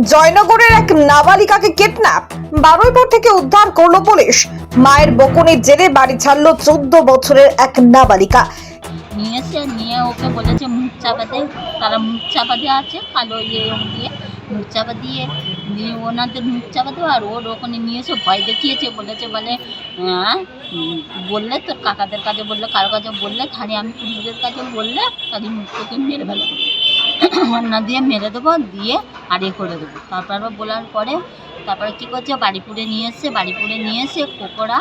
জয়নগরের এক নাবালিকাকে কিডন্যাপ, বারুইপুর থেকে উদ্ধার করলো পুলিশ। মায়ের বকুনির জেরে বাড়ি ছাড়লো 14 বছরের এক নাবালিকা। নিয়ে ওকে বলেছে মুখ চাপাতে, তারা মুখ চাপাতে আছে কালো দিয়ে মুখ চাপা দিয়ে ওনাদের মুখ চাপাতে, আর ওর ওখানে নিয়ে এসে ভয় দেখিয়েছে। বলেছে বললে তোর কাকাদের কাছে বললে, কারো কাছে বললে, খালি আমি পুলিশদের কাছে বললে তাদের মুখ থেকে মেরে ফেলবো, না দিয়ে মেরে দেবো, দিয়ে আর করে দেবো। তারপর বলার পরে তারপরে কী করছে, বাড়িপুরে নিয়ে এসে কোকড়া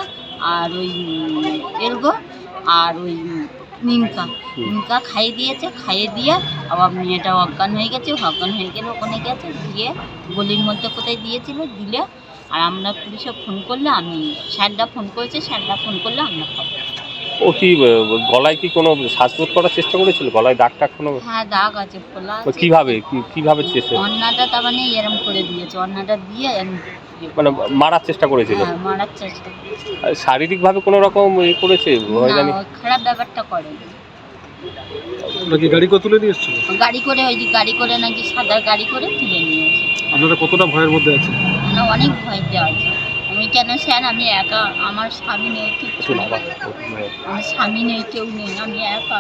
আর ওই এলগো আর ওই নিমকা খাইয়ে দিয়েছে। খাইয়ে দিয়ে আবার মেয়েটা অজ্ঞান হয়ে গেছে। অজ্ঞান হয়ে গেলে ওখানে গেছে, দিয়ে গলির মধ্যে কোথায় দিয়েছিল, দিলে আর আমরা পুলিশে ফোন করলে, আমি স্যাররা ফোন করেছে, স্যাররা ফোন করলে আমরা খাবো। ও কি গলায় কি কোনো শ্বাসরোধ করার চেষ্টা করেছিল? গলায় দাগ টাগ কোনো? হ্যাঁ, দাগ আছে, ফোলা আছে। কিভাবে চেষ্টা? অন্নাটা তার মানে এরম করে দিয়েছে, অন্নাটা দিয়ে মানে মারার চেষ্টা করেছিল? হ্যাঁ, মারার চেষ্টা করেছে। শারীরিকভাবে কোনো রকম করেছে? খারাপ ব্যাপারটা করে নাকি গাড়ি করে তুলে নিয়ে এসেছিল? গাড়ি করে নাকি সাদা গাড়ি করে তুলে নিয়ে এসেছে। আপনারা কতটা ভয়ের মধ্যে আছেন? আমরা অনেক ভয়তে আছি। আমি কেন স্যার, আমি একা, আমার স্বামী নেই, কিচ্ছু নেই, আমার স্বামী নেই, কেউ নেই, আমি একা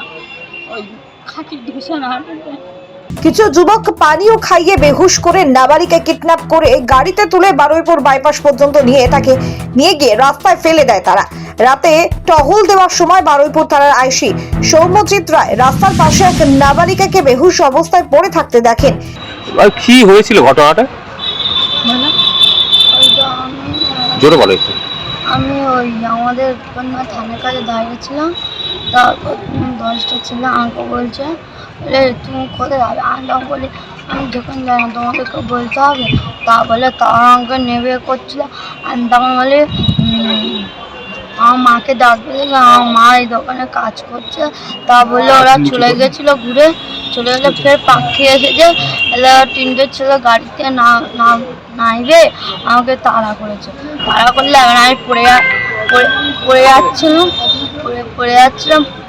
ওই খাঁটির ধূসর হাঁটে। কিছু যুবক পানীয় খাইয়ে বেহুশ করে নাবালিকা কিডন্যাপ করে গাড়িতে তুলে বারুইপুর বাইপাস পর্যন্ত নিয়ে গিয়ে রাস্তায় ফেলে দেয় তারা। রাতে টহল দেওয়ার সময় বারুইপুর থানার আইসি সৌম্যজিৎ রায় রাস্তার পাশে এক নাবালিকাকে বেহুশ অবস্থায় পড়ে থাকতে দেখেন। কি হয়েছিল ঘটনাটা? জোরে বলো একটু। আমি ওই আমাদের থানার কাছে দাঁড়িয়েছিলাম, তারপর 10টা ছিল, আমাকে বলছে তুমি কোথায় যাবে? আমি বলি আমি যখন যাই না, তোমাদেরকে বলতে হবে। তা বলে তারা আমাকে নেবে করছিল। আমি তখন বলি আমার মাকে ডাকবে, আমার মা এই দোকানে কাজ করছে। তা বললে ওরা চলে গেছিলো, ঘুরে চলে গেলে ফের পাখি এসেছে। এলে 3টে ছেলে গাড়িতে নাইবে আমাকে তাড়া করেছে। তাড়া করলে আমি পড়ে যাচ্ছিলাম,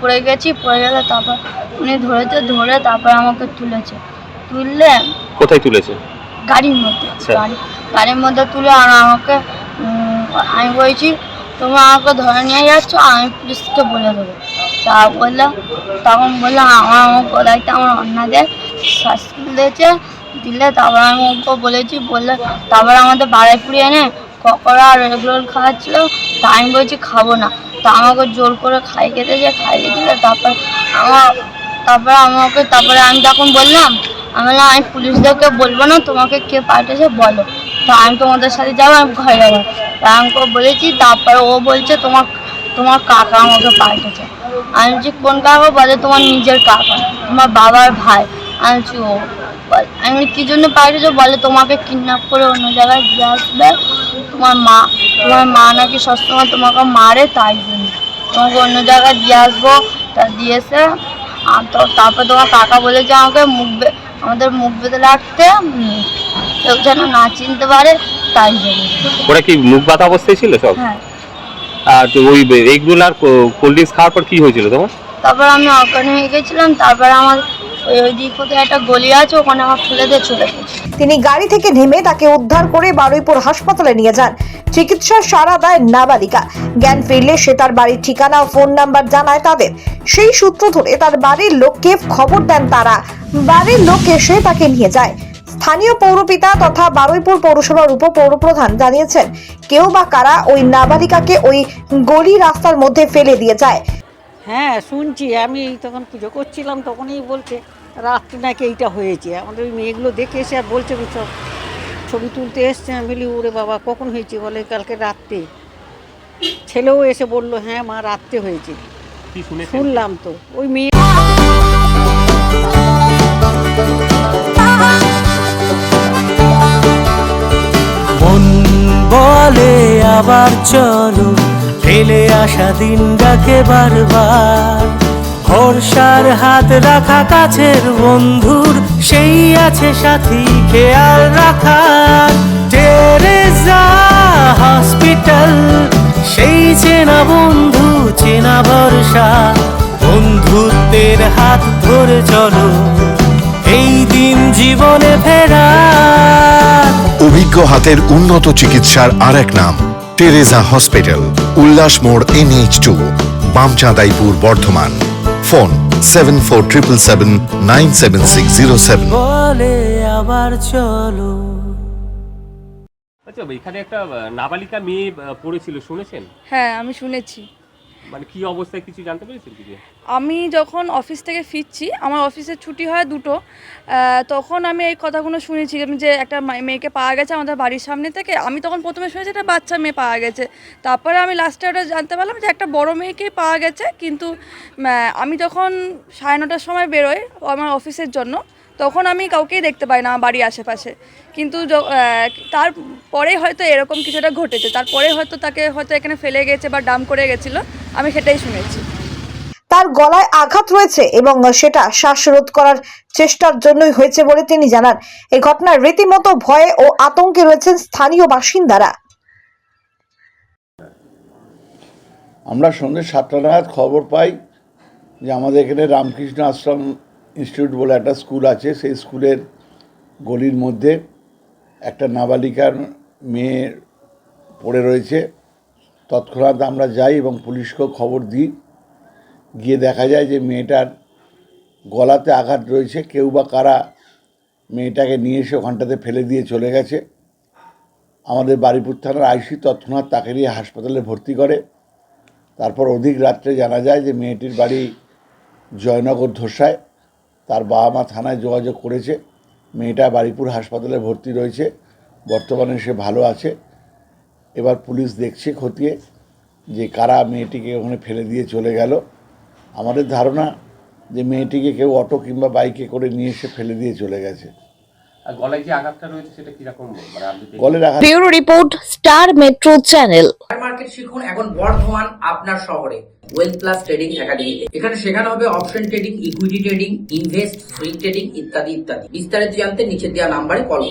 পড়ে গেলে তারপর উনি ধরে তারপর আমাকে তুললে। কোথায় তুলেছে? গাড়ির মধ্যে। গাড়ির মধ্যে তুলে আর আমাকে আমি বলছি তুমি আমাকে ধরে নিয়ে যাচ্ছ, আমি পুলিশকে বলে দেবো। তখন বললাম আমার গলাইতে আমার অন্যদের শাস্তি দিলে তারপর আমি ওকে বলেছি, বললে তারপর আমাদের বারুইপুরে এনে পকোড়া আর এগ রোল খাওয়াচ্ছিল। তা আমি বলছি খাবো না, তা আমাকে জোর করে খাইয়ে দিলে। তারপরে আমি তখন বললাম আমি পুলিশদেরকে বলবো না, তোমাকে কে পাঠিয়েছে বলো, তো আমি তোমাদের সাথে যাবো, আমি ঘরে যাবো। তা আমাকে বলেছি। তারপরে ও বলছে তোমার কাকা আমাকে পাঠিয়েছে। আমি বলছি কোন কাকা? বলে তোমার নিজের কাকা, তোমার বাবার ভাই। আমি বলছি ও। আমি কী জন্য পাঠিয়েছে? বলে তোমাকে কিডন্যাপ করে অন্য জায়গায় দিয়ে আসবে, তোমার মা নাকি সবসময় তোমাকে মারে, তাই জন্য তোমাকে অন্য জায়গায় দিয়ে আসবো। তা দিয়েছে। আর তারপর তোমার কাকা বলেছে আমাদের মুখ বেঁধে রাখতে, কেউ যেন না চিনতে পারে, তাই জন্য। ওরা কি মুখ বাঁধা অবস্থায় ছিল সব? হ্যাঁ। আর ওই এগ রোল আর কোল্ড ড্রিঙ্কস খাওয়ার পর কি হয়েছিল তোমার? তারপর আমি অজ্ঞান হয়ে গেছিলাম। তারপর আমার ওই দিক কোথায় একটা গলি আছে, ওখানে আমার ফেলে দিয়ে চলে গেছে। তিনি গাড়ি থেকে নেমে তাকে উদ্ধার করে বারুইপুর হাসপাতালে নিয়ে যান। চিকিৎসার সাড়া দেয় নাবালিকা। জ্ঞান ফিরলে সে তার বাড়ির ঠিকানা ও ফোন নাম্বার জানায় তাদের। সেই সূত্র ধরে তার বাড়ির লোককে খবর দেন তারা। বাড়ির লোক এসে তাকে নিয়ে যায়। স্থানীয় পৌরপিতা তথা বারুইপুর পৌরসভার উপপৌরপ্রধান জানিয়েছেন, কেউ বা কারা ওই নাবালিকাকে ওই গলি রাস্তার মধ্যে ফেলে দিয়ে যায়। হ্যাঁ, শুনছি। আমি তখন পুজো করছিলাম, তখনই বলছে রাত্রে নাকি এইটা হয়েছে। আমাদের ওই মেয়েগুলো দেখে এসে আর বলছে সব ছবি তুলতে এসছে। আমি বলি ওরে বাবা কখন হয়েছে? বলে কালকে রাত্রে। ছেলেও এসে বললো হ্যাঁ মা রাত্রে হয়েছে। শুনলাম তো ওই মেয়ে। মন বলে আবার চলো, ফেলে আসা দিন ডাকে বারবার। ভরসার হাত রাখা কাছের বন্ধুর, সেই আছে সাথী খেয়াল রাখার। টেরেসা হসপিটাল, সেই চেনা বন্ধু, চেনা ভরসা। বন্ধুত্বের হাত ধরে চলো, এই দিন জীবনে ফেরা। হাতের উন্নত চিকিৎসার আর এক নাম টেরেজা হসপিটাল, উল্লাস মোড় NH2, বামচাঁদাইপুর, বর্ধমান। ফোন 7477797607। বলে আবার চলো। আচ্ছা, এখানে একটা নাবালিকা মেয়ে পড়েছিল, শুনেছেন? হ্যাঁ, আমি শুনেছি। মানে কি অবস্থায় কিছু জানতে পেরেছেন কিছু? আমি যখন অফিস থেকে ফিরছি, আমার অফিসের ছুটি হয় 2টো, তখন আমি এই কথাগুলো শুনেছিলাম যে একটা মেয়েকে পাওয়া গেছে আমাদের বাড়ির সামনে থেকে। আমি তখন প্রথমে শুনেছি একটা বাচ্চা মেয়ে পাওয়া গেছে, তারপরে আমি লাস্টে ওটা জানতে পারলাম যে একটা বড় মেয়েকেই পাওয়া গেছে। কিন্তু আমি যখন 9:30টার সময় বেরোই আমার অফিসের জন্য, তখন আমি কাউকেই দেখতে পাই না আমার বাড়ির আশেপাশে। কিন্তু তারপরে হয়তো এরকম কিছুটা ঘটেছে, তারপরে হয়তো তাকে হয়তো এখানে ফেলে গেছে বা ডাম্প করে গেছিলো, আমি সেটাই শুনেছি। তার গলায় আঘাত রয়েছে এবং সেটা শ্বাসরোধ করার চেষ্টার জন্যই হয়েছে বলে তিনি জানান। এই ঘটনার রীতিমতো ভয়ে ও আতঙ্কে রয়েছেন স্থানীয় বাসিন্দারা। আমরা সন্ধ্যে 7টা নাগাদ খবর পাই যে আমাদের এখানে রামকৃষ্ণ আশ্রম ইনস্টিটিউট বলে একটা স্কুল আছে, সেই স্কুলের গলির মধ্যে একটা নাবালিকার মেয়ে পড়ে রয়েছে। তৎক্ষণাৎ আমরা যাই এবং পুলিশকেও খবর দিই। গিয়ে দেখা যায় যে মেয়েটার গলাতে আঘাত রয়েছে। কেউ বা কারা মেয়েটাকে নিয়ে এসে ওখানটাতে ফেলে দিয়ে চলে গেছে। আমাদের বারুইপুর থানার আইসি তৎক্ষণাৎ তাকে নিয়ে হাসপাতালে ভর্তি করে। তারপর অধিক রাত্রে জানা যায় যে মেয়েটির বাড়ি জয়নগর ধোসায়। তার বাবা মা থানায় যোগাযোগ করেছে। মেয়েটা বারুইপুর হাসপাতালে ভর্তি রয়েছে, বর্তমানে সে ভালো আছে। এবার পুলিশ দেখছে খতিয়ে যে কারা মেয়েটিকে ওখানে ফেলে দিয়ে চলে গেল। আমাদের ধারণা যে মেয়েটিকে কেউ অটো কিংবা বাইকে করে নিয়ে এসে ফেলে দিয়ে চলে গেছে। আর গলায় যে আঘাতটা রয়েছে সেটা কিরকম? মানে আপনি গলের আঘাত। Bureau report, star metro channel. Market শিখুন এখন বর্ধমান আপনার শহরে ওয়েলথ প্লাস ট্রেডিং একাডেমিতে। এখানে শেখানো হবে option trading, equity trading, invest, swing trading ইত্যাদি ইত্যাদি। বিস্তারিত জানতে নিচে দেওয়া নাম্বারে কল করুন।